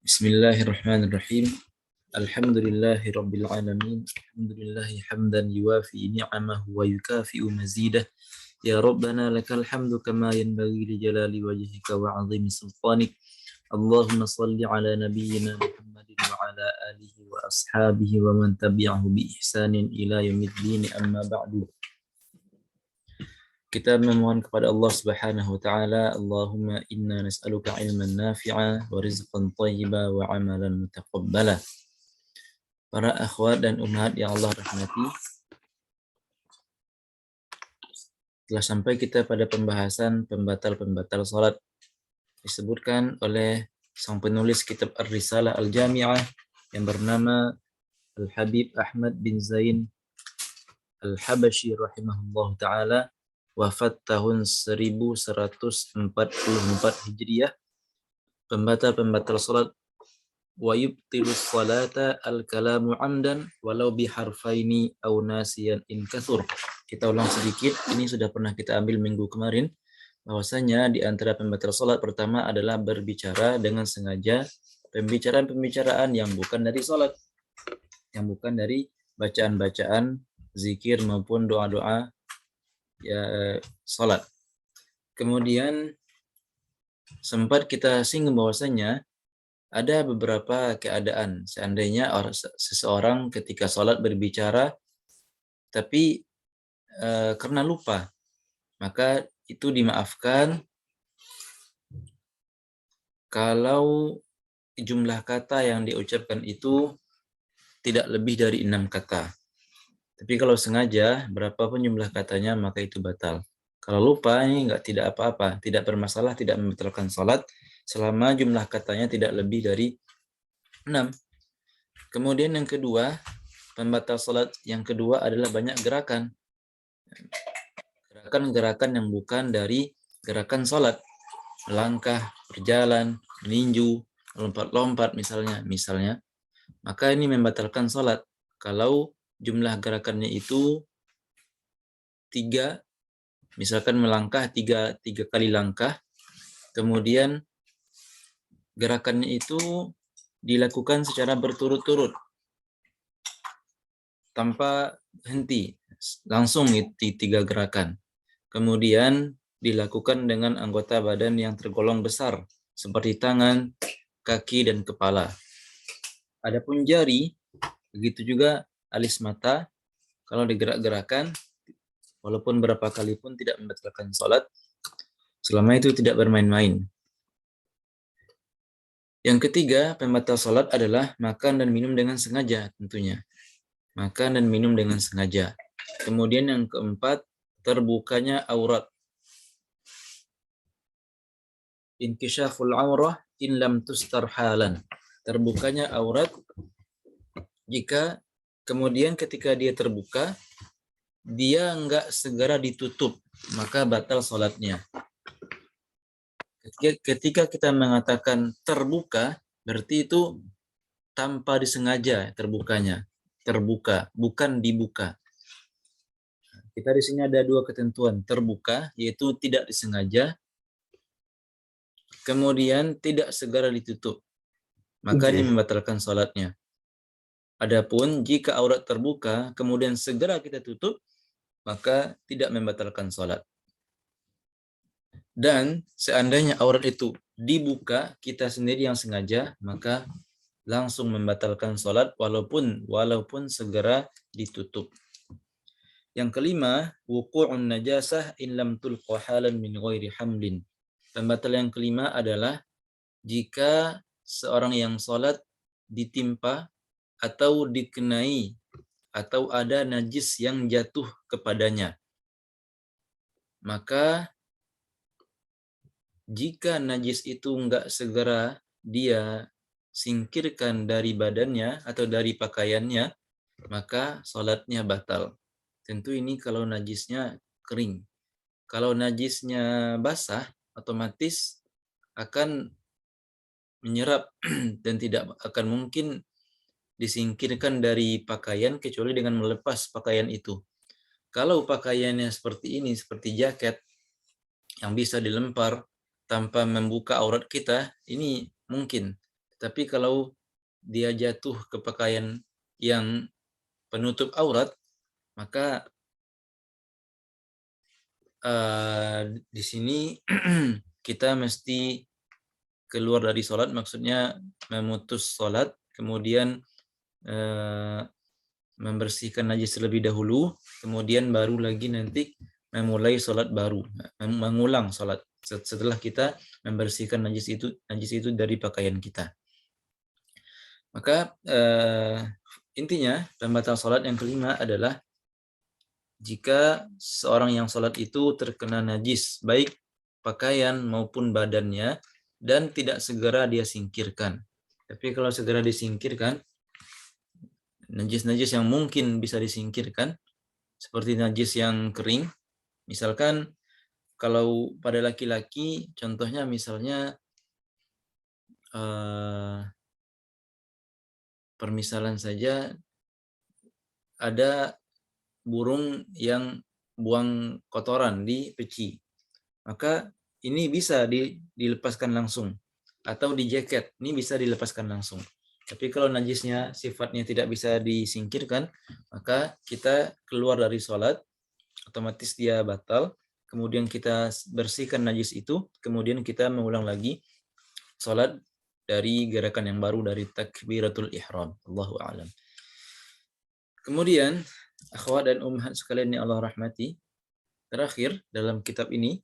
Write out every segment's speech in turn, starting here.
Bismillahirrahmanirrahim. Alhamdulillahi rabbil alamin. Alhamdulillahi hamdan yuwafi ni'amahu wa yukafi'u mazidah. Ya Rabbana lakal hamdu kama yanbaghi li jalali wajhika wa 'azimi sultanik. Allahumma salli ala nabiyyina Muhammadin wa ala alihi wa ashabihi wa man tabi'ahu bi ihsanin ila yaumiddin, amma ba'du. Kita memohon kepada Allah Subhanahu wa taala, Allahumma inna nas'aluka ilman nafi'a wa rizqan thayyiba wa amalan mutaqabbala. Para akhwat dan ummahat yang Allah rahmati, telah sampai kita pada pembahasan pembatal-pembatal salat disebutkan oleh sang penulis kitab Ar-Risalah Al-Jami'ah yang bernama Al-Habib Ahmad bin Zain Al-Habashi rahimahullah ta'ala, wafat tahun 1144 Hijriah. Pembatal-pembatal salat: wa yubtilus salata al-kalamu amdan walau biharfaini aw nasiyan in kathur. Kita ulang sedikit, ini sudah pernah kita ambil minggu kemarin, bahwasanya di antara pembatal salat pertama adalah berbicara dengan sengaja, pembicaraan-pembicaraan yang bukan dari salat, yang bukan dari bacaan-bacaan zikir maupun doa-doa ya salat. Kemudian sempat kita singgung bahwasanya ada beberapa keadaan seandainya seseorang ketika sholat berbicara tapi karena lupa, maka itu dimaafkan kalau jumlah kata yang diucapkan itu tidak lebih dari 6 kata. Tapi kalau sengaja berapapun jumlah katanya maka itu batal. Kalau lupa ini tidak apa-apa, tidak bermasalah, tidak membatalkan sholat selama jumlah katanya tidak lebih dari 6. Kemudian yang kedua, pembatal salat yang kedua adalah banyak gerakan. Gerakan-gerakan yang bukan dari gerakan salat. Melangkah, berjalan, meninju, lompat-lompat misalnya. Maka ini membatalkan salat. Kalau jumlah gerakannya itu 3, misalkan melangkah 3 kali langkah, kemudian gerakannya itu dilakukan secara berturut-turut tanpa henti, langsung di 3 gerakan. Kemudian dilakukan dengan anggota badan yang tergolong besar seperti tangan, kaki, dan kepala. Adapun jari, begitu juga alis mata, kalau digerak-gerakan walaupun berapa kali pun tidak membatalkan sholat selama itu tidak bermain-main. Yang ketiga, pembatal sholat adalah makan dan minum dengan sengaja tentunya. Makan dan minum dengan sengaja. Kemudian yang keempat, terbukanya aurat. Inkishaful aurah in lam tustar halan. Terbukanya aurat jika kemudian ketika dia terbuka, dia enggak segera ditutup, maka batal sholatnya. Ketika kita mengatakan terbuka, berarti itu tanpa disengaja terbukanya. Terbuka, bukan dibuka. Kita di sini ada 2 ketentuan. Terbuka, yaitu tidak disengaja, kemudian tidak segera ditutup, maka ini membatalkan sholatnya. Adapun jika aurat terbuka, kemudian segera kita tutup, maka tidak membatalkan sholat. Dan seandainya aurat itu dibuka, kita sendiri yang sengaja, maka langsung membatalkan sholat walaupun segera ditutup. Yang kelima, wuqu'un najasah in lam tulqa halan min ghairi hamlin. Pembatal yang kelima adalah jika seorang yang sholat ditimpa atau dikenai atau ada najis yang jatuh kepadanya. Maka jika najis itu enggak segera dia singkirkan dari badannya atau dari pakaiannya, maka sholatnya batal. Tentu ini kalau najisnya kering. Kalau najisnya basah, otomatis akan menyerap dan tidak akan mungkin disingkirkan dari pakaian kecuali dengan melepas pakaian itu. Kalau pakaiannya seperti ini, seperti jaket yang bisa dilempar tanpa membuka aurat kita, ini mungkin. Tapi kalau dia jatuh ke pakaian yang penutup aurat, maka di sini kita mesti keluar dari sholat, maksudnya memutus sholat, kemudian membersihkan najis terlebih dahulu, kemudian baru lagi nanti memulai sholat baru, mengulang sholat setelah kita membersihkan najis itu dari pakaian kita. Maka intinya pembatal sholat yang kelima adalah jika seorang yang sholat itu terkena najis, baik pakaian maupun badannya, dan tidak segera dia singkirkan. Tapi kalau segera disingkirkan, najis-najis yang mungkin bisa disingkirkan, seperti najis yang kering, misalkan kalau pada laki-laki, contohnya misalnya permisalan saja, ada burung yang buang kotoran di peci, maka ini bisa dilepaskan langsung, atau di jaket, ini bisa dilepaskan langsung. Tapi kalau najisnya sifatnya tidak bisa disingkirkan, maka kita keluar dari sholat, otomatis dia batal, kemudian kita bersihkan najis itu, kemudian kita mengulang lagi sholat dari gerakan yang baru, dari takbiratul ihram. Allahu a'lam. Kemudian, akhwat dan ummahat sekalian yang Allah rahmati, terakhir dalam kitab ini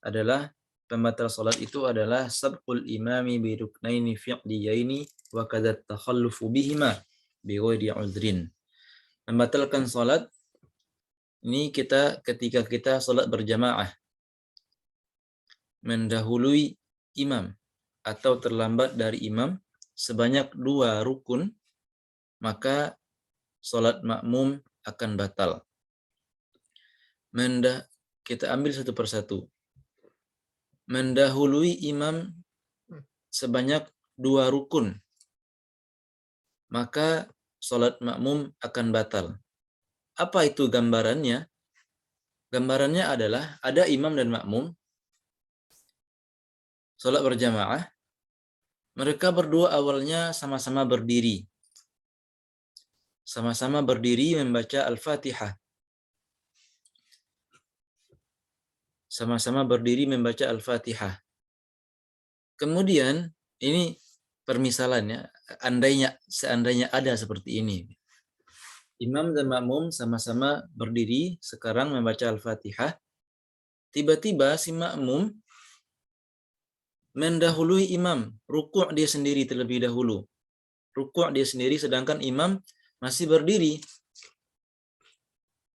adalah pembatal salat itu adalah sabqul imami bi ruknaini fi'liyaini wa kadza takhallufu bihima bi ghairi udhrin. Membatalkan salat ini ketika kita salat berjamaah, mendahului imam atau terlambat dari imam sebanyak 2 rukun, maka salat makmum akan batal. Kita ambil satu persatu. Mendahului imam sebanyak 2 rukun, maka salat makmum akan batal. Apa itu gambarannya? Gambarannya adalah ada imam dan makmum salat berjamaah. Mereka berdua awalnya sama-sama berdiri. Sama-sama berdiri membaca Al-Fatihah. Sama-sama berdiri membaca Al-Fatihah. Kemudian ini permisalannya, seandainya ada seperti ini. Imam dan makmum sama-sama berdiri sekarang membaca Al-Fatihah. Tiba-tiba si makmum mendahului imam, rukuk dia sendiri terlebih dahulu. Rukuk dia sendiri sedangkan imam masih berdiri.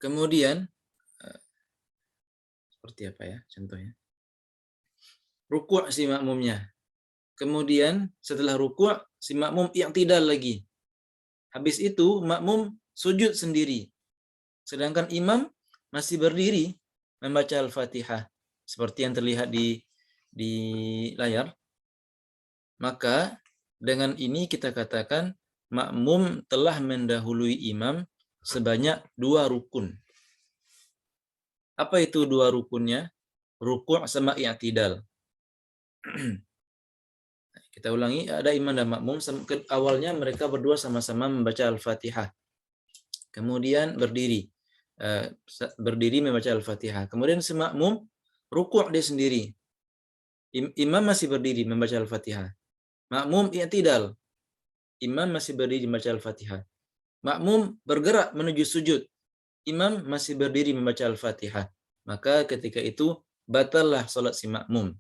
Kemudian seperti apa ya contohnya? Rukuk si makmumnya. Kemudian setelah rukuk si makmum i'tidal lagi. Habis itu makmum sujud sendiri. Sedangkan imam masih berdiri membaca Al-Fatihah seperti yang terlihat di layar. Maka dengan ini kita katakan makmum telah mendahului imam sebanyak 2 rukun. Apa itu 2 rukunnya? Rukuk sama i'tidal. Kita ulangi, ada imam dan makmum, awalnya mereka berdua sama-sama membaca Al-Fatihah. Kemudian berdiri membaca Al-Fatihah. Kemudian si makmum rukuk dia sendiri. Imam masih berdiri membaca Al-Fatihah. Makmum i'tidal. Imam masih berdiri membaca Al-Fatihah. Makmum bergerak menuju sujud. Imam masih berdiri membaca Al-Fatihah. Maka ketika itu batallah salat si makmum.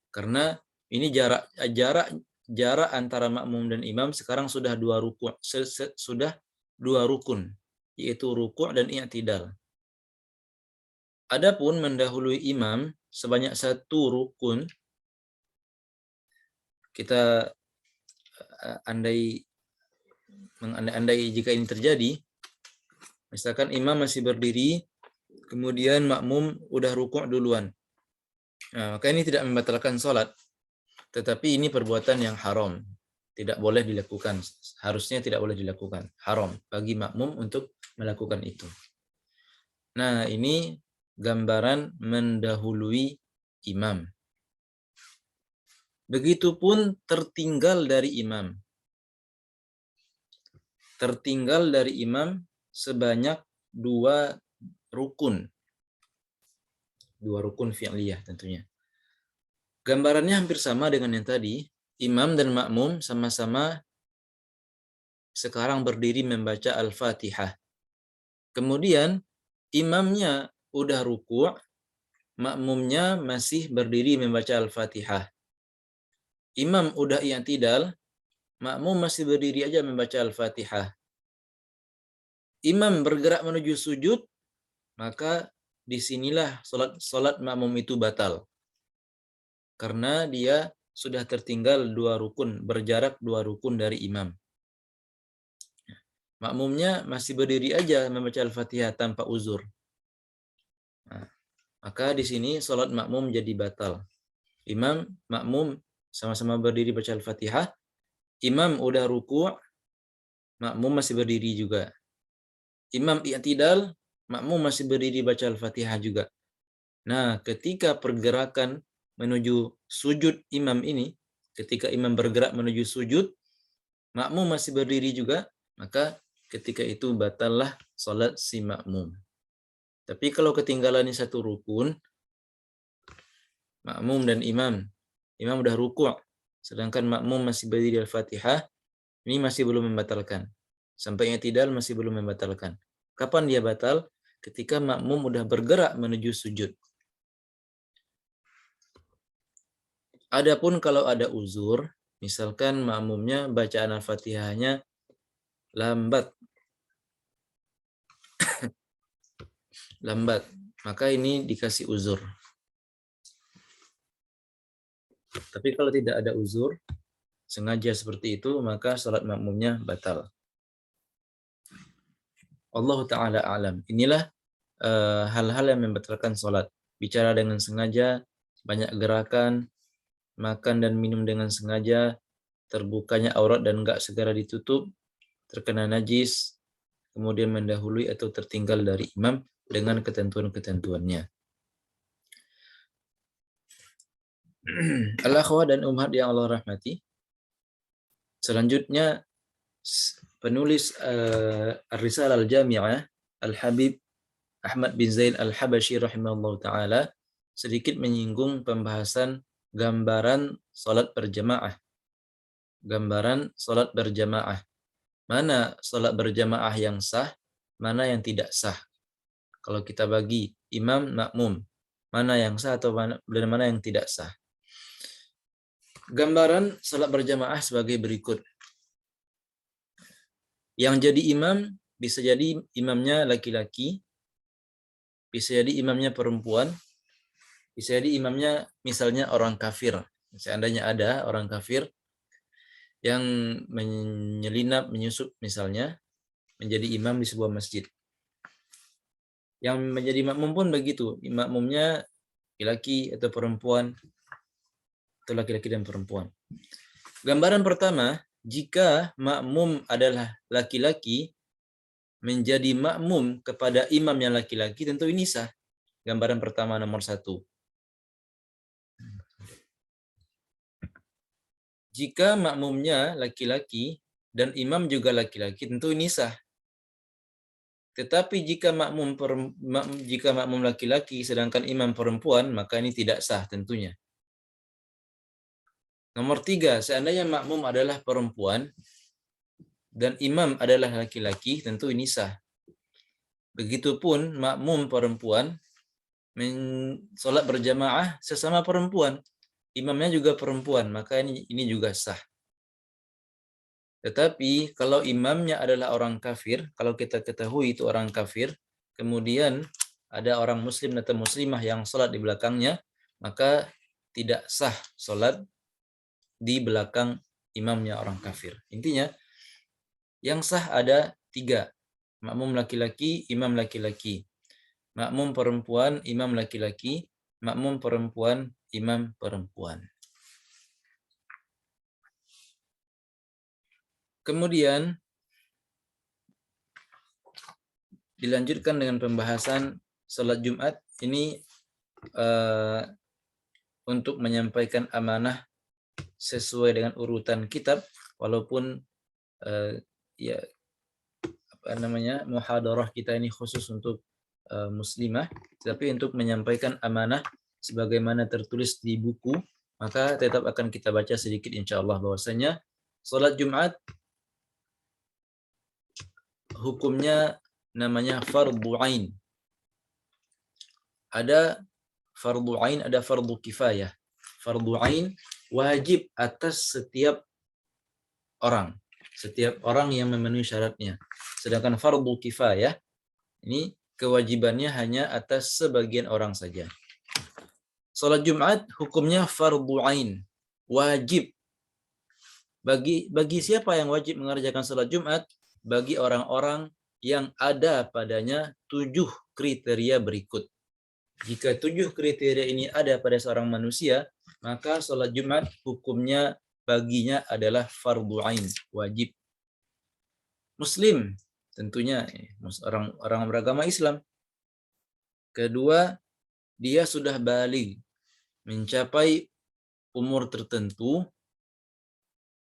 Karena ini jarak antara makmum dan imam sekarang sudah 2 rukun, sudah 2 rukun, yaitu rukuk dan i'tidal. Adapun mendahului imam sebanyak 1 rukun, kita andai jika ini terjadi, misalkan imam masih berdiri, kemudian makmum udah rukuk duluan. Nah, maka ini tidak membatalkan sholat, tetapi ini perbuatan yang haram, tidak boleh dilakukan, harusnya tidak boleh dilakukan, haram bagi makmum untuk melakukan itu. Nah, ini gambaran mendahului imam. Begitupun tertinggal dari imam. Tertinggal dari imam sebanyak 2 rukun. 2 rukun fi'liyah tentunya. Gambarannya hampir sama dengan yang tadi. Imam dan makmum sama-sama sekarang berdiri membaca Al-Fatihah. Kemudian imamnya udah ruku', makmumnya masih berdiri membaca Al-Fatihah. Imam udah i'tidal, makmum masih berdiri aja membaca Al-Fatihah. Imam bergerak menuju sujud, maka disinilah salat makmum itu batal. Karena dia sudah tertinggal 2 rukun, berjarak 2 rukun dari imam. Makmumnya masih berdiri aja membaca Al-Fatihah tanpa uzur. Nah, maka di sini salat makmum jadi batal. Imam, makmum sama-sama berdiri baca Al-Fatihah. Imam udah ruku', makmum masih berdiri juga. Imam i'tidal, makmum masih berdiri baca Al-Fatihah juga. Nah, ketika pergerakan menuju sujud imam ini, ketika imam bergerak menuju sujud, makmum masih berdiri juga, maka ketika itu batallah salat si makmum. Tapi kalau ketinggalan 1 rukun, makmum dan imam udah ruku', sedangkan makmum masih berdiri Al-Fatihah, ini masih belum membatalkan. Sampai i'tidal masih belum membatalkan. Kapan dia batal? Ketika makmum udah bergerak menuju sujud. Adapun kalau ada uzur, misalkan makmumnya bacaan Al-Fatihahnya lambat, maka ini dikasih uzur. Tapi kalau tidak ada uzur, sengaja seperti itu, maka salat makmumnya batal. Allah Ta'ala alam. Inilah hal-hal yang membatalkan salat. Bicara dengan sengaja, banyak gerakan, makan dan minum dengan sengaja, terbukanya aurat dan enggak segera ditutup, terkena najis, kemudian mendahului atau tertinggal dari imam dengan ketentuan-ketentuannya. Al-akhwah dan ummahat yang Allah rahmati. Selanjutnya penulis Ar-Risalah Al-Jami'ah Al-Habib Ahmad bin Zaid Al-Habashi rahimahullah ta'ala sedikit menyinggung pembahasan gambaran salat berjamaah. Gambaran salat berjamaah. Mana salat berjamaah yang sah, mana yang tidak sah. Kalau kita bagi imam makmum, mana yang sah atau mana yang tidak sah. Gambaran salat berjamaah sebagai berikut. Yang jadi imam bisa jadi imamnya laki-laki, bisa jadi imamnya perempuan, bisa jadi imamnya misalnya orang kafir. Seandainya ada orang kafir yang menyelinap, menyusup misalnya, menjadi imam di sebuah masjid. Yang menjadi makmum pun begitu, makmumnya laki-laki atau perempuan, atau laki-laki dan perempuan. Gambaran pertama, jika makmum adalah laki-laki, menjadi makmum kepada imam yang laki-laki, tentu ini sah. Gambaran pertama nomor 1. Jika makmumnya laki-laki dan imam juga laki-laki, tentu ini sah. Tetapi jika makmum laki-laki sedangkan imam perempuan, maka ini tidak sah tentunya. Nomor 3, seandainya makmum adalah perempuan dan imam adalah laki-laki, tentu ini sah. Begitupun makmum perempuan sholat berjamaah sesama perempuan, imamnya juga perempuan, maka ini juga sah. Tetapi kalau imamnya adalah orang kafir, kalau kita ketahui itu orang kafir, kemudian ada orang muslim atau muslimah yang sholat di belakangnya, maka tidak sah sholat di belakang imamnya orang kafir. Intinya, yang sah ada 3. Makmum laki-laki, imam laki-laki. Makmum perempuan, imam laki-laki. Makmum perempuan, imam perempuan. Kemudian dilanjutkan dengan pembahasan salat Jumat. Ini untuk menyampaikan amanah sesuai dengan urutan kitab, walaupun ya apa namanya muhadarah kita ini khusus untuk muslimah, tapi untuk menyampaikan amanah sebagaimana tertulis di buku, maka tetap akan kita baca sedikit insyaallah bahwasanya salat Jumat hukumnya namanya fardu ain. Ada fardu ain, ada fardu kifayah. Fardu ain wajib atas setiap orang yang memenuhi syaratnya. Sedangkan fardu kifayah ini kewajibannya hanya atas sebagian orang saja. Salat Jumat hukumnya fardu ain, wajib. Bagi siapa yang wajib mengerjakan salat Jumat? Bagi orang-orang yang ada padanya 7 kriteria berikut. Jika 7 kriteria ini ada pada seorang manusia, maka salat Jumat hukumnya baginya adalah fardu ain, wajib. Muslim tentunya orang beragama Islam. Kedua, dia sudah baligh, mencapai umur tertentu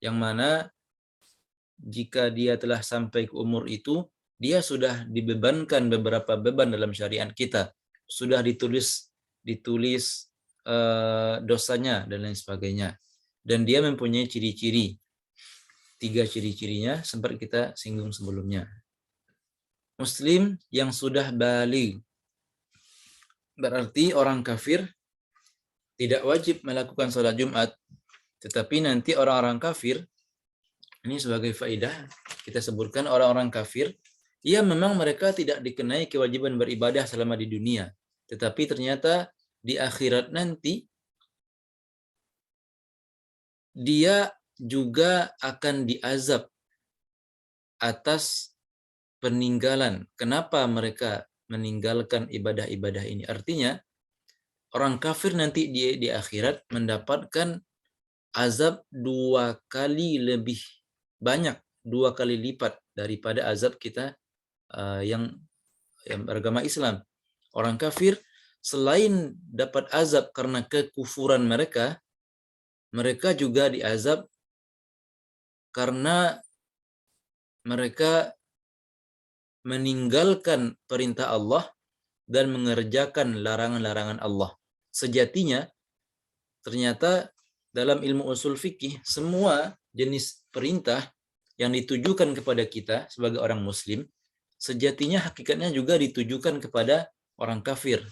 yang mana jika dia telah sampai ke umur itu, dia sudah dibebankan beberapa beban dalam syariat kita. Sudah ditulis dosanya dan lain sebagainya. Dan dia mempunyai ciri-ciri. 3 ciri-cirinya sempat kita singgung sebelumnya. Muslim yang sudah baligh. Berarti orang kafir tidak wajib melakukan sholat Jumat. Tetapi nanti orang-orang kafir, ini sebagai faedah, kita sebutkan orang-orang kafir, ya memang mereka tidak dikenai kewajiban beribadah selama di dunia. Tetapi ternyata di akhirat nanti, dia juga akan diazab atas peninggalan. Kenapa mereka meninggalkan ibadah-ibadah ini? Artinya, orang kafir nanti di akhirat mendapatkan azab 2 kali lebih banyak, 2 kali lipat daripada azab kita yang beragama Islam. Orang kafir selain dapat azab karena kekufuran mereka, mereka juga diazab karena mereka meninggalkan perintah Allah dan mengerjakan larangan-larangan Allah. Sejatinya, ternyata dalam ilmu usul fikih, semua jenis perintah yang ditujukan kepada kita sebagai orang muslim, sejatinya hakikatnya juga ditujukan kepada orang kafir.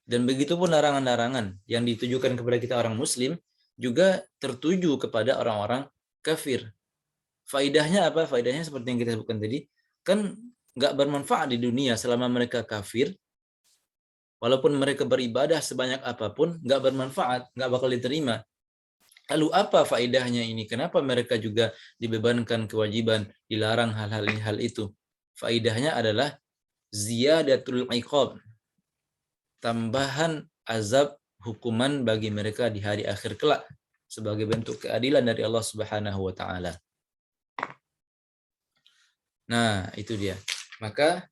Dan begitu pun larangan-larangan yang ditujukan kepada kita orang muslim, juga tertuju kepada orang-orang kafir. Faidahnya apa? Faidahnya seperti yang kita sebutkan tadi, kan nggak bermanfaat di dunia selama mereka kafir. Walaupun mereka beribadah sebanyak apapun, nggak bermanfaat, nggak bakal diterima. Lalu apa faedahnya ini? Kenapa mereka juga dibebankan kewajiban, dilarang hal itu? Faedahnya adalah ziyadatul iqab, tambahan azab hukuman bagi mereka di hari akhir kelak sebagai bentuk keadilan dari Allah Subhanahu wa taala. Nah, itu dia. Maka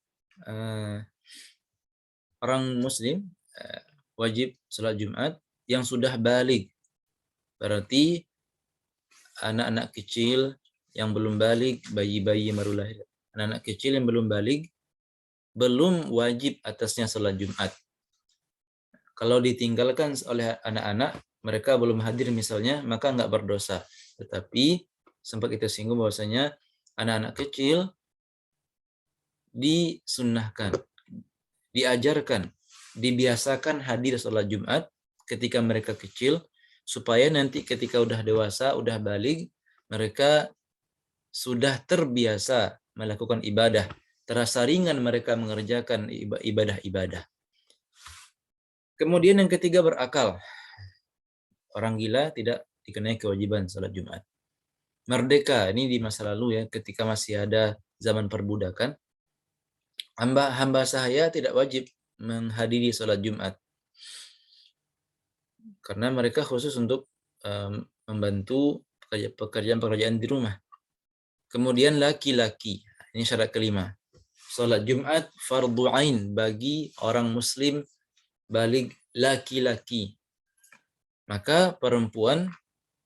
orang muslim wajib salat Jumat yang sudah baligh. Berarti anak-anak kecil yang belum baligh, bayi-bayi yang baru lahir, anak-anak kecil yang belum baligh, belum wajib atasnya salat Jumat. Kalau ditinggalkan oleh anak-anak, mereka belum hadir misalnya, maka nggak berdosa. Tetapi sempat kita singgung bahwasanya anak-anak kecil disunnahkan, diajarkan, dibiasakan hadir sholat Jumat ketika mereka kecil, supaya nanti ketika udah dewasa, udah baligh, mereka sudah terbiasa melakukan ibadah, terasa ringan mereka mengerjakan ibadah-ibadah. Kemudian yang ketiga, berakal. Orang gila tidak dikenai kewajiban sholat Jumat. Merdeka, ini di masa lalu ya, ketika masih ada zaman perbudakan, hamba sahaya tidak wajib menghadiri sholat Jumat. Karena mereka khusus untuk membantu pekerjaan-pekerjaan di rumah. Kemudian laki-laki, ini syarat kelima. Sholat Jumat fardu ain bagi orang muslim baligh laki-laki. Maka perempuan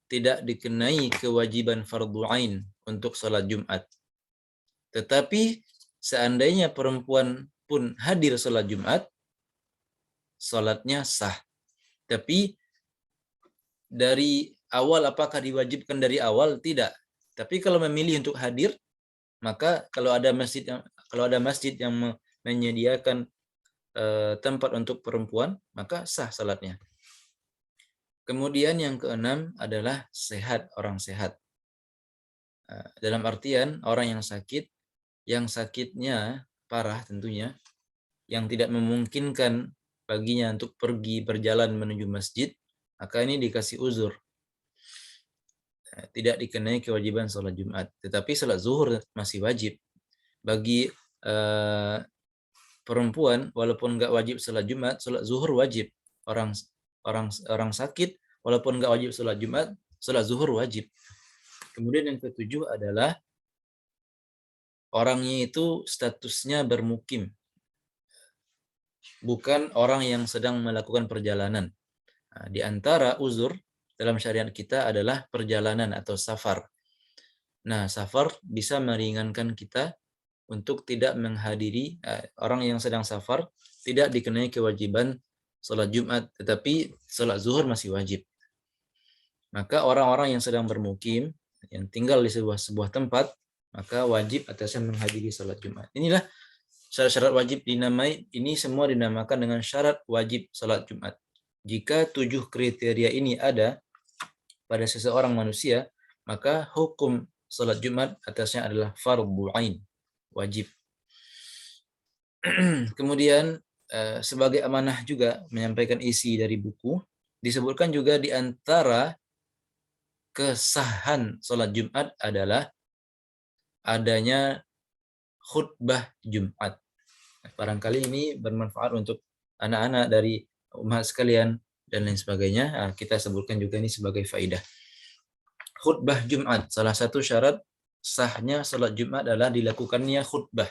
tidak dikenai kewajiban fardu ain untuk sholat Jumat. Tetapi seandainya perempuan pun hadir sholat Jumat, sholatnya sah. Tapi dari awal apakah diwajibkan dari awal? Tidak. Tapi kalau memilih untuk hadir, maka kalau ada masjid yang menyediakan tempat untuk perempuan, maka sah salatnya. Kemudian yang keenam adalah sehat, orang sehat. Dalam artian orang yang sakitnya parah tentunya, yang tidak memungkinkan baginya untuk pergi berjalan menuju masjid, maka ini dikasih uzur. Tidak dikenai kewajiban sholat Jumat. Tetapi sholat zuhur masih wajib. Bagi perempuan, walaupun nggak wajib sholat Jumat, sholat zuhur wajib. Orang sakit, walaupun nggak wajib sholat Jumat, sholat zuhur wajib. Kemudian yang ketujuh adalah orangnya itu statusnya bermukim, bukan orang yang sedang melakukan perjalanan. Nah, di antara uzur dalam syariat kita adalah perjalanan atau safar. Nah, safar bisa meringankan kita untuk tidak menghadiri orang yang sedang safar, tidak dikenai kewajiban sholat Jumat, tetapi sholat zuhur masih wajib. Maka orang-orang yang sedang bermukim, yang tinggal di sebuah tempat, maka wajib atasnya menghadiri sholat Jumat. Inilah syarat-syarat wajib ini semua dinamakan dengan syarat wajib sholat Jumat. Jika 7 kriteria ini ada pada seseorang manusia, maka hukum sholat Jumat atasnya adalah fardhu ain, wajib. Kemudian sebagai amanah juga menyampaikan isi dari buku, disebutkan juga di antara kesahan sholat Jumat adalah adanya khutbah Jumat. Barangkali ini bermanfaat untuk anak-anak dari umat sekalian dan lain sebagainya. Kita sebutkan juga ini sebagai faidah. Khutbah Jumat, salah satu syarat sahnya sholat Jumat adalah dilakukannya khutbah.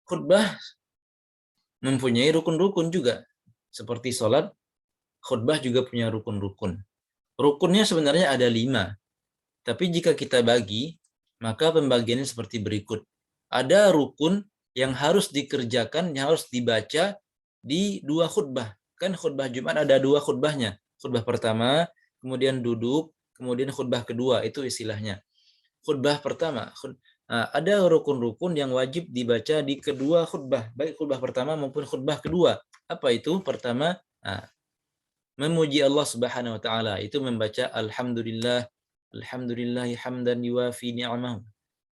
Khutbah mempunyai rukun-rukun juga. Seperti sholat, khutbah juga punya rukun-rukun. Rukunnya sebenarnya ada 5. Tapi jika kita bagi, maka pembagiannya seperti berikut. Ada rukun yang harus dikerjakan, yang harus dibaca di 2 khutbah. Kan khutbah Jumat ada 2 khutbahnya. Khutbah pertama, kemudian duduk, kemudian khutbah kedua, itu istilahnya. Khutbah pertama, ada rukun-rukun yang wajib dibaca di kedua khutbah, baik khutbah pertama maupun khutbah kedua. Apa itu? Pertama, memuji Allah Subhanahu wa taala, itu membaca alhamdulillah, alhamdulillahi hamdan yuwafi ni'amahu.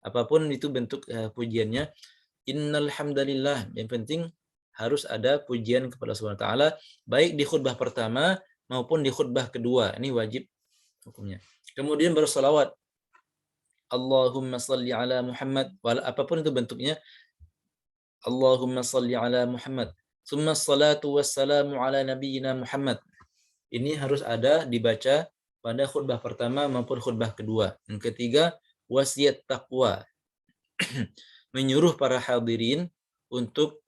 Apapun itu bentuk pujiannya, innal hamdalillah, yang penting harus ada pujian kepada Allah Subhanahu wa taala baik di khutbah pertama maupun di khutbah kedua. Ini wajib hukumnya. Kemudian bersalawat, Allahumma salli ala Muhammad, apapun itu bentuknya, Allahumma salli ala Muhammad. Summa salatu wassalamu ala nabiyyina Muhammad. Ini harus ada dibaca pada khutbah pertama maupun khutbah kedua. Yang ketiga, wasiat taqwa. Menyuruh para hadirin untuk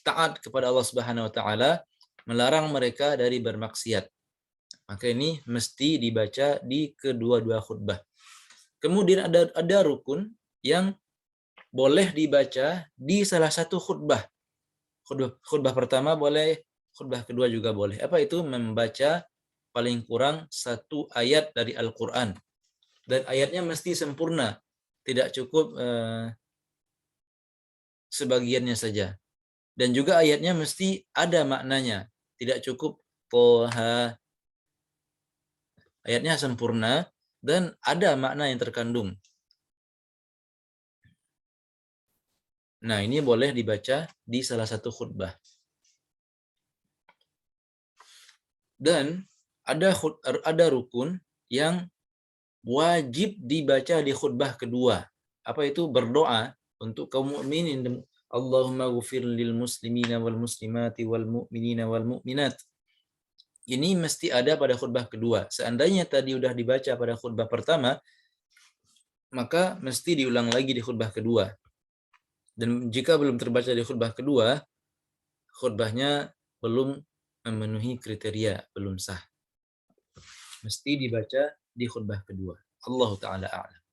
taat kepada Allah Subhanahu wa taala, melarang mereka dari bermaksiat. Maka ini mesti dibaca di kedua-dua khutbah. Kemudian ada rukun yang boleh dibaca di salah satu khutbah. Khutbah pertama boleh, khutbah kedua juga boleh. Apa itu? Membaca paling kurang 1 ayat dari Al-Quran. Dan ayatnya mesti sempurna. Tidak cukup sebagiannya saja. Dan juga ayatnya mesti ada maknanya. Tidak cukup Toha. Ayatnya sempurna dan ada makna yang terkandung. Nah, ini boleh dibaca di salah satu khutbah. Dan ada rukun yang wajib dibaca di khutbah kedua. Apa itu? Berdoa untuk kaum mukminin. Allahumma ghfir lil muslimina wal muslimati wal mu'minina wal mu'minat. Ini mesti ada pada khutbah kedua. Seandainya tadi udah dibaca pada khutbah pertama, maka mesti diulang lagi di khutbah kedua. Dan jika belum terbaca di khutbah kedua, khutbahnya belum memenuhi kriteria, belum sah. mesti dibaca di khutbah kedua. Allah Ta'ala a'lam.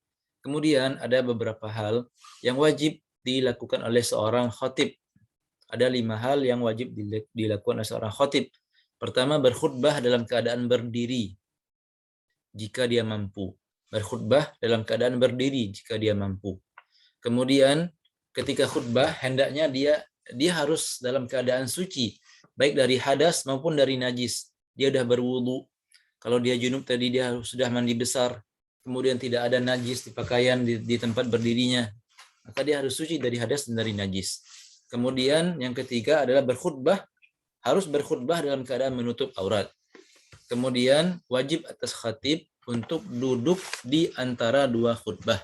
Kemudian ada beberapa hal yang wajib dilakukan oleh seorang khatib. Ada 5 hal yang wajib dilakukan oleh seorang khatib. Pertama, berkhutbah dalam keadaan berdiri jika dia mampu. Berkhutbah dalam keadaan berdiri jika dia mampu. Kemudian ketika khutbah hendaknya dia harus dalam keadaan suci, baik dari hadas maupun dari najis. Dia sudah berwudu. Kalau dia junub tadi dia sudah mandi besar. Kemudian tidak ada najis di pakaian di tempat berdirinya. Maka dia harus suci dari hadas dan dari najis. Kemudian yang ketiga adalah berkhutbah. Harus berkhutbah dalam keadaan menutup aurat. Kemudian wajib atas khatib untuk duduk di antara 2 khutbah.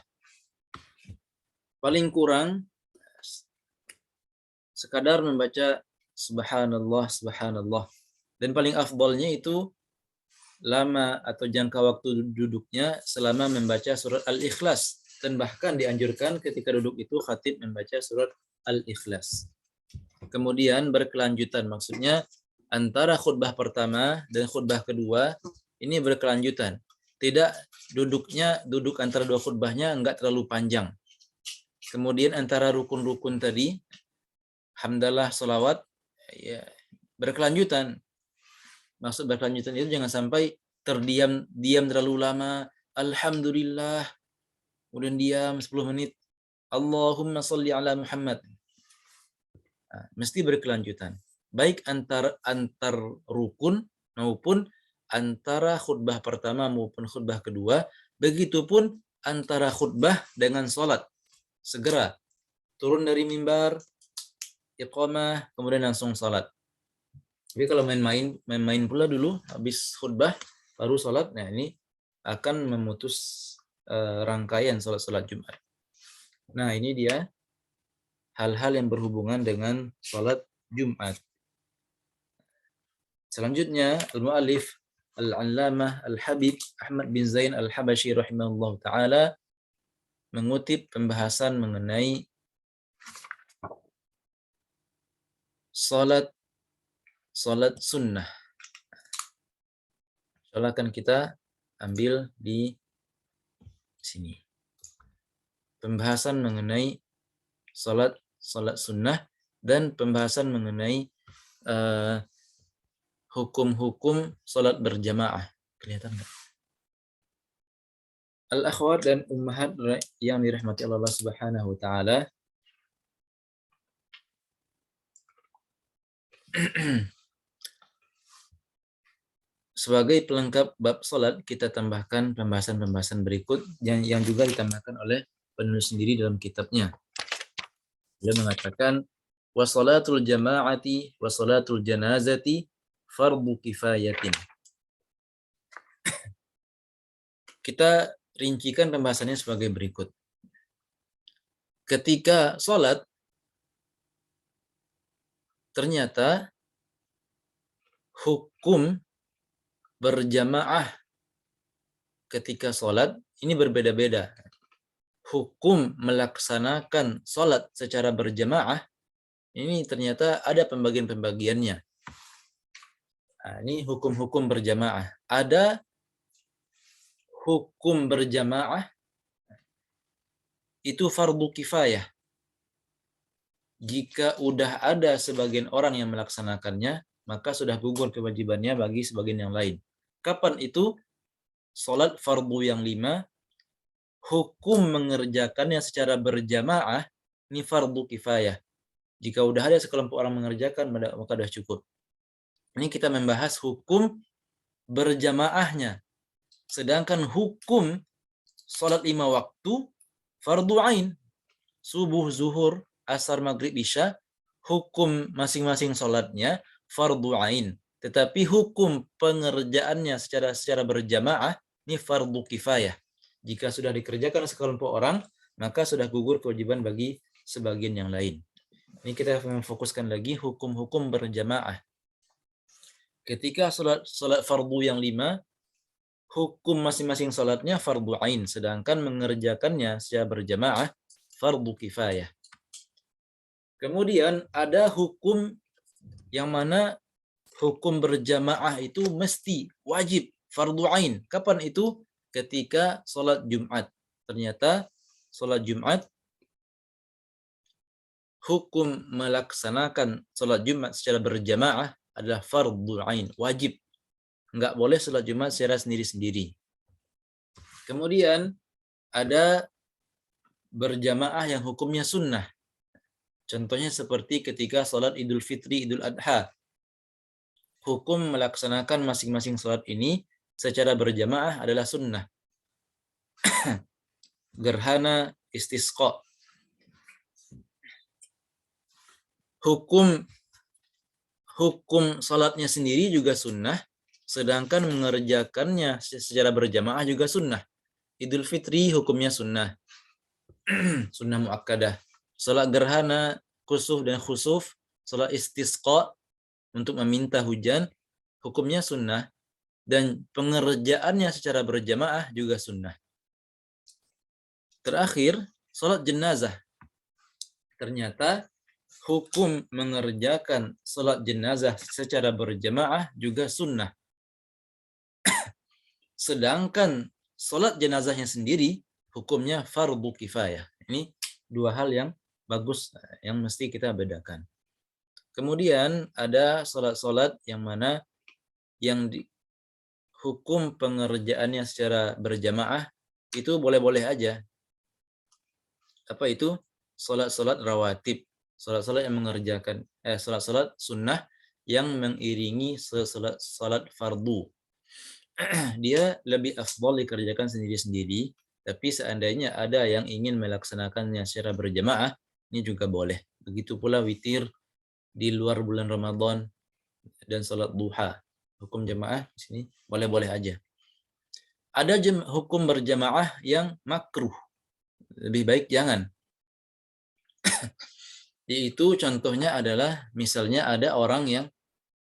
Paling kurang sekadar membaca subhanallah, subhanallah. Dan paling afdalnya itu lama atau jangka waktu duduknya selama membaca surat Al-Ikhlas. Dan bahkan dianjurkan ketika duduk itu khatib membaca surat Al-Ikhlas. Kemudian berkelanjutan, maksudnya antara khutbah pertama dan khutbah kedua ini berkelanjutan. Tidak duduk antara 2 khutbahnya enggak terlalu panjang. Kemudian antara rukun-rukun tadi, hamdalah, salawat, ya, berkelanjutan. Maksud berkelanjutan itu jangan sampai diam terlalu lama. Alhamdulillah, kemudian diam 10 menit. Allahumma sholli ala Muhammad. Nah, mesti berkelanjutan. Baik antar rukun maupun antara khutbah pertama maupun khutbah kedua. Begitupun antara khutbah dengan sholat. Segera turun dari mimbar, iqamah, kemudian langsung sholat. Tapi kalau main-main pula dulu habis khutbah baru sholat, nah ini akan memutus rangkaian sholat Jumat. Nah ini dia hal-hal yang berhubungan dengan sholat Jumat. Selanjutnya al-mu'allif al-allamah al-habib Ahmad bin Zain al-Habashi rahimahullah ta'ala mengutip pembahasan mengenai sholat sunnah. Insyaallah akan kita ambil di sini. Pembahasan mengenai sholat sunnah dan pembahasan mengenai hukum-hukum sholat berjamaah. Kelihatan nggak? Al-akhwat dan ummahat yang dirahmati Allah Subhanahu wa taala. Sebagai pelengkap bab salat kita tambahkan pembahasan-pembahasan berikut yang juga ditambahkan oleh penulis sendiri dalam kitabnya. Beliau mengatakan wa salatul jama'ati wa salatul janazati fardu kifayatin. Kita rincikan pembahasannya sebagai berikut. Ketika salat ternyata hukum berjamaah ketika sholat ini berbeda-beda. Hukum melaksanakan sholat secara berjamaah ini ternyata ada pembagian-pembagiannya. Nah, ini hukum-hukum berjamaah. Ada hukum berjamaah itu fardu kifayah. Jika udah ada sebagian orang yang melaksanakannya, maka sudah gugur kewajibannya bagi sebagian yang lain. Kapan itu? Salat fardu yang 5, hukum mengerjakannya secara berjamaah, ini fardu kifayah. Jika udah ada sekelompok orang mengerjakan, maka sudah cukup. Ini kita membahas hukum berjamaahnya. Sedangkan hukum salat 5 waktu, fardu ain. Subuh, zuhur, asar, maghrib, isya, hukum masing-masing salatnya fardu ain. Tetapi hukum pengerjaannya secara berjamaah ini fardu kifayah. Jika sudah dikerjakan sekelompok orang, maka sudah gugur kewajiban bagi sebagian yang lain. Ini kita memfokuskan lagi hukum-hukum berjamaah. Ketika salat fardu yang 5, hukum masing-masing salatnya fardu ain, sedangkan mengerjakannya secara berjamaah fardu kifayah. Kemudian ada hukum yang mana hukum berjamaah itu mesti wajib fardu ain. Kapan itu? Ketika sholat Jumat. Ternyata sholat Jumat, hukum melaksanakan sholat Jumat secara berjamaah adalah fardu ain, wajib. Nggak boleh sholat Jumat secara sendiri-sendiri. Kemudian ada berjamaah yang hukumnya sunnah. Contohnya seperti ketika sholat Idul Fitri, Idul Adha. Hukum melaksanakan masing-masing sholat ini secara berjamaah adalah sunnah. Gerhana istisqa. Hukum sholatnya sendiri juga sunnah, sedangkan mengerjakannya secara berjamaah juga sunnah. Idul Fitri hukumnya sunnah. Sunnah muakkadah. Salat gerhana, kusuf dan khusuf, salat istisqa untuk meminta hujan, hukumnya sunnah, dan pengerjaannya secara berjamaah juga sunnah. Terakhir, salat jenazah. Ternyata hukum mengerjakan salat jenazah secara berjamaah juga sunnah. Sedangkan salat jenazahnya sendiri hukumnya fardu kifayah. Ini dua hal yang bagus yang mesti kita bedakan. Kemudian ada salat-salat yang mana yang hukum pengerjaannya secara berjamaah itu boleh-boleh aja. Apa itu? Salat-salat rawatib, salat-salat yang mengerjakan salat-salat sunnah yang mengiringi salat fardu. Dia lebih afdal dikerjakan sendiri-sendiri, tapi seandainya ada yang ingin melaksanakannya secara berjamaah, ini juga boleh. Begitu pula witir di luar bulan Ramadan dan salat duha. Hukum jamaah di sini boleh-boleh aja. Ada hukum berjamaah yang makruh. Lebih baik jangan. Itu contohnya adalah misalnya ada orang yang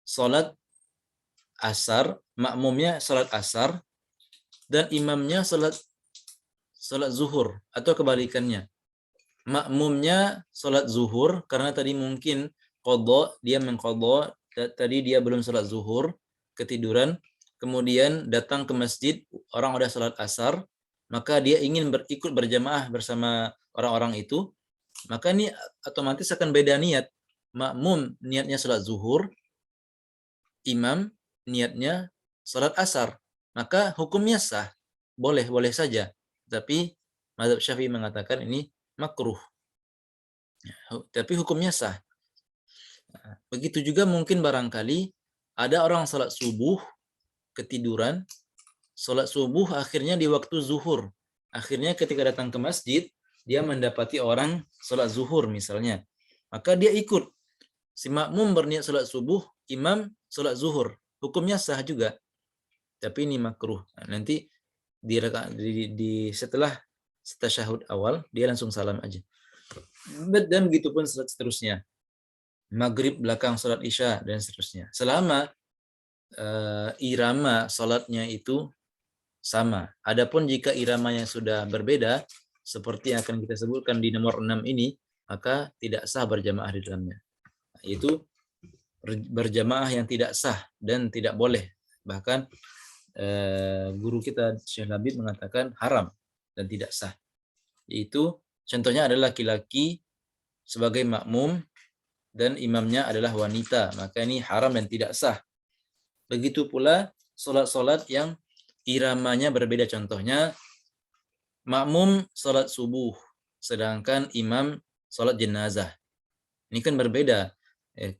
salat asar, makmumnya salat asar dan imamnya salat zuhur atau kebalikannya. Makmumnya salat zuhur karena tadi mungkin qadha, dia mengqadha, tadi dia belum salat zuhur, ketiduran, kemudian datang ke masjid, orang udah salat asar, maka dia ingin ikut berjamaah bersama orang-orang itu, maka ini otomatis akan beda niat. Makmum niatnya salat zuhur, imam niatnya salat asar, maka hukumnya sah, boleh saja. Tapi mazhab Syafi'i mengatakan ini makruh. Tapi hukumnya sah. Begitu juga mungkin barangkali ada orang salat subuh ketiduran, salat subuh akhirnya di waktu zuhur. Akhirnya ketika datang ke masjid, dia mendapati orang salat zuhur misalnya. Maka dia ikut. Si makmum berniat salat subuh, imam salat zuhur. Hukumnya sah juga. Tapi ini makruh. Nah, nanti setelah tasyahud awal, dia langsung salam aja. Dan begitu pun salat seterusnya. Maghrib belakang salat isya dan seterusnya. Selama irama salatnya itu sama. Adapun jika iramanya sudah berbeda, seperti yang akan kita sebutkan di nomor 6 ini, maka tidak sah berjamaah di dalamnya. Itu berjamaah yang tidak sah dan tidak boleh. Bahkan guru kita Syekh Labib mengatakan haram dan tidak sah. Yaitu contohnya adalah laki-laki sebagai makmum dan imamnya adalah wanita, maka ini haram dan tidak sah. Begitu pula salat-salat yang iramanya berbeda, contohnya makmum salat subuh sedangkan imam salat jenazah. Ini kan berbeda.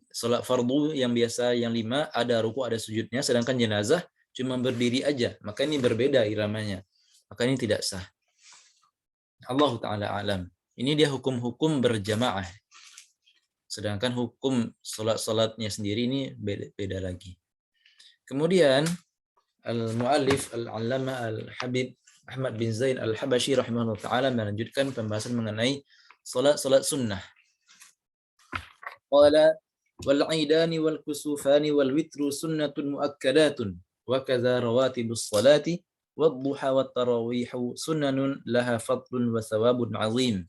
Salat fardu yang biasa yang 5 ada ruku ada sujudnya, sedangkan jenazah cuma berdiri aja, maka ini berbeda iramanya, maka ini tidak sah. Allah Ta'ala alam. Ini dia hukum-hukum berjamaah. Sedangkan hukum salat-salatnya sendiri ini beda lagi. Kemudian al-muallif al-allama al-habib Ahmad bin Zain al-Habashi rahimahullah ta'ala melanjutkan pembahasan mengenai salat-salat sunnah. Qala wal-'idani wal-kusufani wal-witru sunnatun muakkadatun wa kadza rawatibus salati wad-duha wat-tarawihu sunnanun laha fadlun wa thawabun 'azim.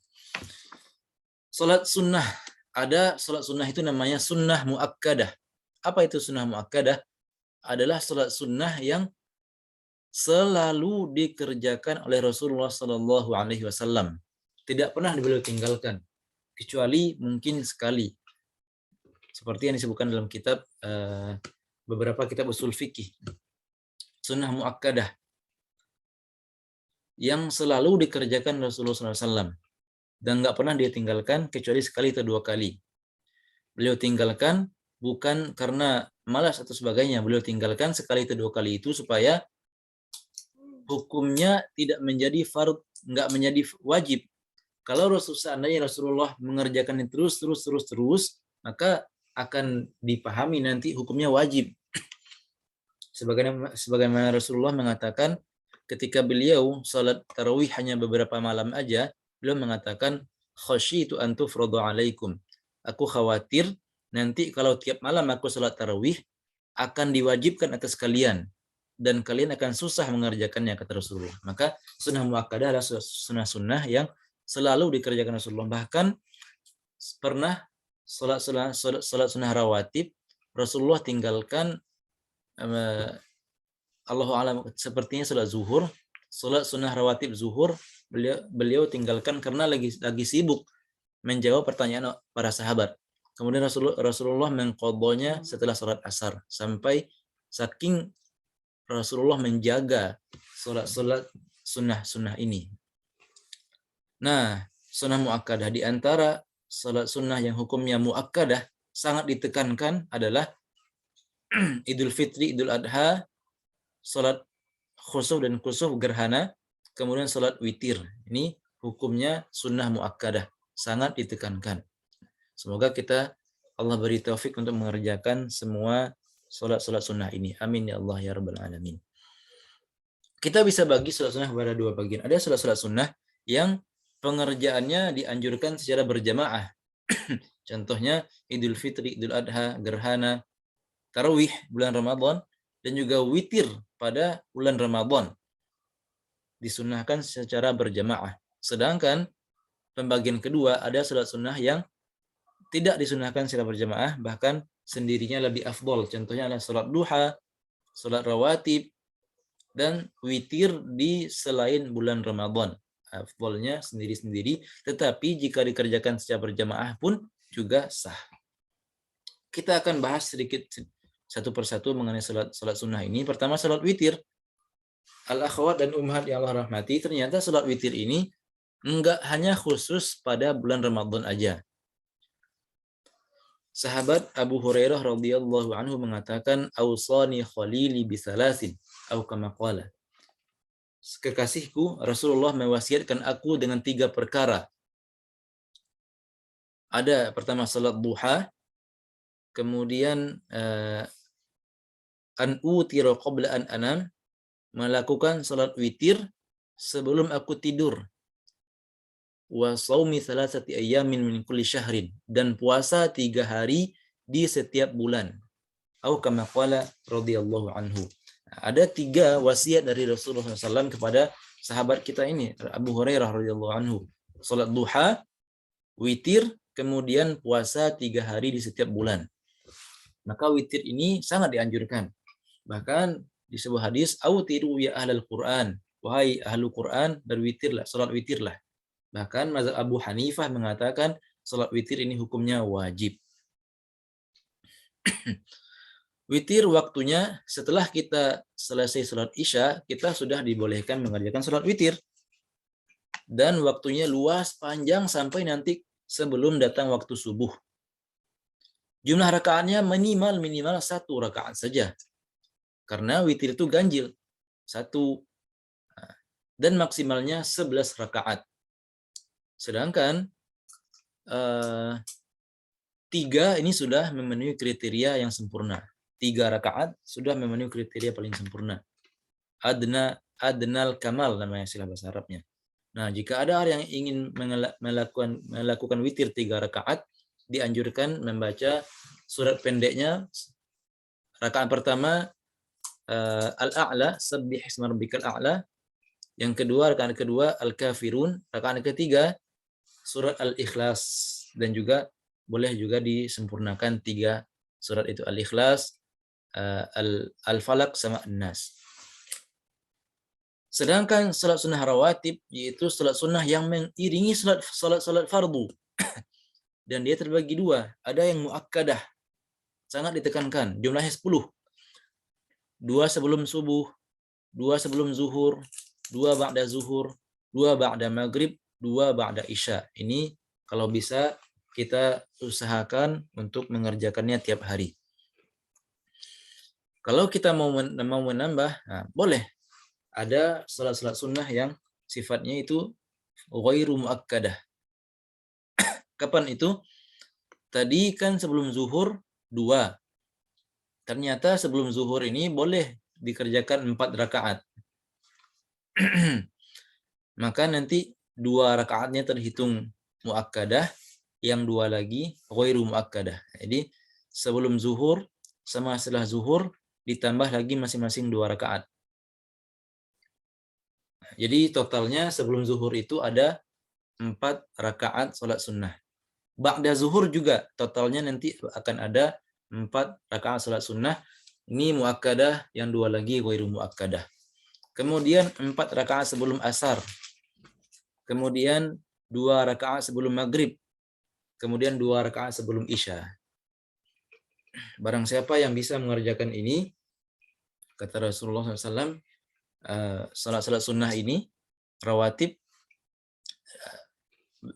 Salat sunnah, ada salat sunnah itu namanya sunnah muakkadah. Apa itu sunnah muakkadah? Adalah salat sunnah yang selalu dikerjakan oleh Rasulullah Shallallahu Alaihi Wasallam. Tidak pernah beliau tinggalkan, kecuali mungkin sekali. Seperti yang disebutkan dalam kitab beberapa kitab usul fikih, sunnah muakkadah yang selalu dikerjakan Rasulullah SAW dan nggak pernah dia tinggalkan kecuali sekali atau dua kali. Beliau tinggalkan bukan karena malas atau sebagainya, beliau tinggalkan sekali atau dua kali itu supaya hukumnya tidak menjadi fard, nggak menjadi wajib. Kalau seandainya Rasulullah mengerjakan terus, maka akan dipahami nanti hukumnya wajib. Sebagaimana Rasulullah mengatakan ketika beliau salat tarawih hanya beberapa malam aja, beliau mengatakan khasyitu an tufradu alaikum. Aku khawatir nanti kalau tiap malam aku salat tarawih akan diwajibkan atas kalian dan kalian akan susah mengerjakannya, kata Rasulullah. Maka sunnah muakkadah adalah sunnah-sunnah yang selalu dikerjakan Rasulullah. Bahkan pernah salat sunnah rawatib Rasulullah tinggalkan, Allahu a'lam, sepertinya salat zuhur, salat sunnah rawatib zuhur beliau tinggalkan karena lagi sibuk menjawab pertanyaan para sahabat. Kemudian Rasulullah mengqadhonya setelah salat asar, sampai saking Rasulullah menjaga salat sunnah ini. Nah, sunnah muakkadah, di antara salat sunnah yang hukumnya muakkadah sangat ditekankan adalah Idul Fitri, Idul Adha, salat khusuf dan kusuf gerhana, kemudian salat witir. Ini hukumnya sunnah muakkadah, sangat ditekankan. Semoga Allah beri taufik untuk mengerjakan semua salat sunnah ini. Amin ya Allah ya rabbal alamin. Kita bisa bagi salat sunnah kepada dua bagian. Ada salat sunnah yang pengerjaannya dianjurkan secara berjamaah. Contohnya Idul Fitri, Idul Adha, gerhana, tarawih bulan Ramadan, dan juga witir pada bulan Ramadan. Disunnahkan secara berjamaah. Sedangkan pembagian kedua ada salat sunnah yang tidak disunnahkan secara berjamaah, bahkan sendirinya lebih afdol. Contohnya adalah salat duha, salat rawatib, dan witir di selain bulan Ramadan. Afdolnya sendiri-sendiri, tetapi jika dikerjakan secara berjamaah pun juga sah. Kita akan bahas sedikit satu persatu mengenai salat sunnah ini. Pertama, salat witir. Al-akhwat dan ummahat yang Allah rahmati, ternyata salat witir ini enggak hanya khusus pada bulan Ramadan aja. Sahabat Abu Hurairah radhiyallahu anhu mengatakan, "Ausani khalili bisalasin," atau kama qala. Kekasihku Rasulullah mewasiatkan aku dengan 3 perkara. Ada pertama salat duha, kemudian an utira qabla an anam, melakukan salat witir sebelum aku tidur. Wa shaumi thalathati ayyamin min kulli syahrin, dan puasa 3 hari di setiap bulan. Atau kama qala radhiyallahu anhu. Ada 3 wasiat dari Rasulullah SAW kepada sahabat kita ini, Abu Hurairah radhiyallahu anhu. Salat duha, witir, kemudian puasa 3 hari di setiap bulan. Maka witir ini sangat dianjurkan. Bahkan di sebuah hadis, "Autiru ya ahlal Qur'an." Wahai ahlu Quran, berwitirlah, salat witirlah. Bahkan mazhab Abu Hanifah mengatakan salat witir ini hukumnya wajib. Witir waktunya setelah kita selesai salat Isya, kita sudah dibolehkan mengerjakan salat witir. Dan waktunya luas, panjang sampai nanti sebelum datang waktu subuh. Jumlah rakaatnya minimal 1 rakaat saja. Karena witir itu ganjil. 1. Dan maksimalnya 11 rakaat. Sedangkan 3 ini sudah memenuhi kriteria yang sempurna. 3 rakaat sudah memenuhi kriteria paling sempurna. Adnal kamal namanya istilah bahasa Arabnya. Nah, jika ada orang yang ingin melakukan witir 3 rakaat, dianjurkan membaca surat pendeknya. Rakaat pertama Al-A'la, Sabbih isma rabbikal a'la. Yang kedua, rakaat kedua Al-Kafirun. Rakaat ketiga surat Al-Ikhlas, dan juga boleh juga disempurnakan 3 surat itu, Al-Ikhlas, Al-Falaq sama An-Nas. Sedangkan salat sunnah rawatib yaitu salat sunnah yang mengiringi salat fardu, dan dia terbagi dua. Ada yang muakkadah, sangat ditekankan, jumlahnya 10. Dua sebelum subuh, dua sebelum zuhur, dua ba'da zuhur, dua ba'da maghrib, dua ba'da isya. Ini kalau bisa kita usahakan untuk mengerjakannya tiap hari. Kalau kita mau menambah, nah, boleh. Ada salat-salat sunnah yang sifatnya itu ghairu muakkadah. Kapan itu? Tadi kan sebelum zuhur 2. Ternyata sebelum zuhur ini boleh dikerjakan 4 rakaat. Maka nanti 2 rakaatnya terhitung muakkadah, yang 2 lagi ghairu muakkadah. Jadi sebelum zuhur sama setelah zuhur ditambah lagi masing-masing 2 rakaat. Jadi totalnya sebelum zuhur itu ada 4 rakaat sholat sunnah. Ba'da zuhur juga totalnya nanti akan ada 4 rakaat sholat sunnah. Ini muakkadah, yang 2 lagi ghairu muakkadah. Kemudian 4 rakaat sebelum asar. Kemudian 2 rakaat sebelum maghrib. Kemudian 2 rakaat sebelum isya. Barang siapa yang bisa mengerjakan ini, kata Rasulullah SAW, salat-salat sunnah ini, rawatib,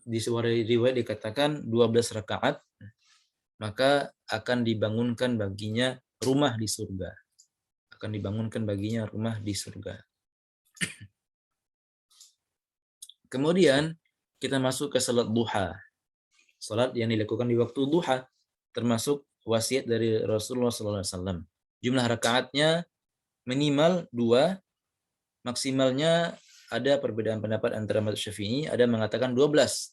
di sebuah riwayat dikatakan 12 rakaat, maka akan dibangunkan baginya rumah di surga. Akan dibangunkan baginya rumah di surga. Kemudian kita masuk ke salat duha. Salat yang dilakukan di waktu duha, termasuk wasiat dari Rasulullah SAW. Jumlah rakaatnya minimal 2, maksimalnya ada perbedaan pendapat antara mazhab Syafi'i, ada mengatakan 12.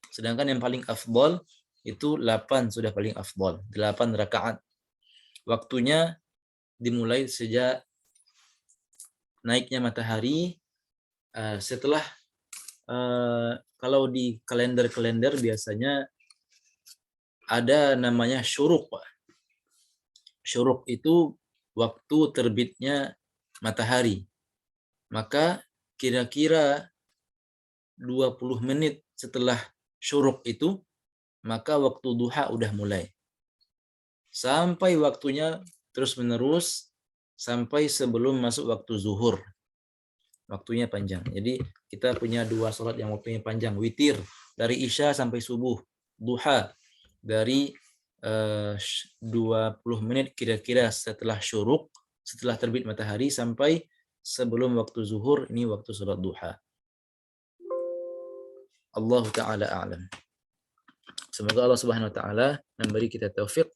Sedangkan yang paling afdol itu 8, sudah paling afdol, 8 rakaat. Waktunya dimulai sejak naiknya matahari, setelah kalau di kalender biasanya ada namanya syuruk. Syuruk itu waktu terbitnya matahari. Maka kira-kira 20 menit setelah syuruk itu, maka waktu duha udah mulai. Sampai waktunya terus-menerus sampai sebelum masuk waktu zuhur. Waktunya panjang. Jadi kita punya 2 sholat yang waktunya panjang. Witir dari isya sampai subuh. Duha dari 20 menit kira-kira setelah syuruk, setelah terbit matahari sampai sebelum waktu zuhur, ini waktu sholat duha. Allah Ta'ala a'lam. Semoga Allah Subhanahu Wa Ta'ala memberi kita taufik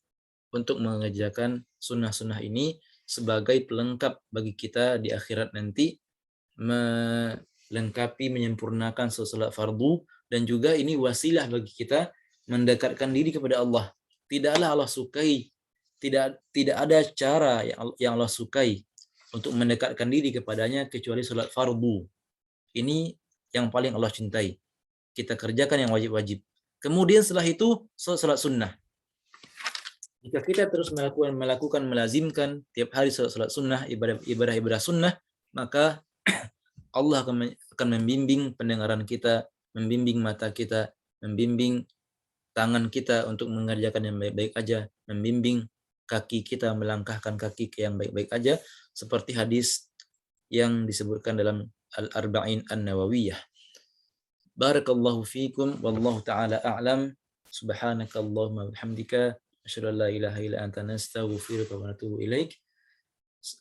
untuk mengerjakan sunnah-sunnah ini sebagai pelengkap bagi kita di akhirat nanti, melengkapi, menyempurnakan salat fardu, dan juga ini wasilah bagi kita mendekatkan diri kepada Allah. Tidaklah Allah sukai, tidak ada cara yang Allah sukai untuk mendekatkan diri kepadanya kecuali salat fardu. Ini yang paling Allah cintai. Kita kerjakan yang wajib-wajib. Kemudian setelah itu salat sunnah. Jika kita terus melakukan melazimkan tiap hari salat sunnah, ibadah sunnah, maka Allah akan membimbing pendengaran kita, membimbing mata kita, membimbing tangan kita untuk mengerjakan yang baik-baik aja, membimbing kaki kita melangkahkan kaki ke yang baik-baik aja, seperti hadis yang disebutkan dalam Al-Arba'in An-Nawawiyah. Barakallahu fikum, wallahu ta'ala a'lam. Subhanakallahumma bihamdika, asyhadu an la ilaha illa anta, nastaghfiruka wa natubu ilaik.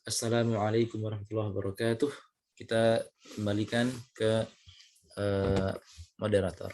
Assalamualaikum warahmatullahi wabarakatuh. Kita kembalikan ke moderator.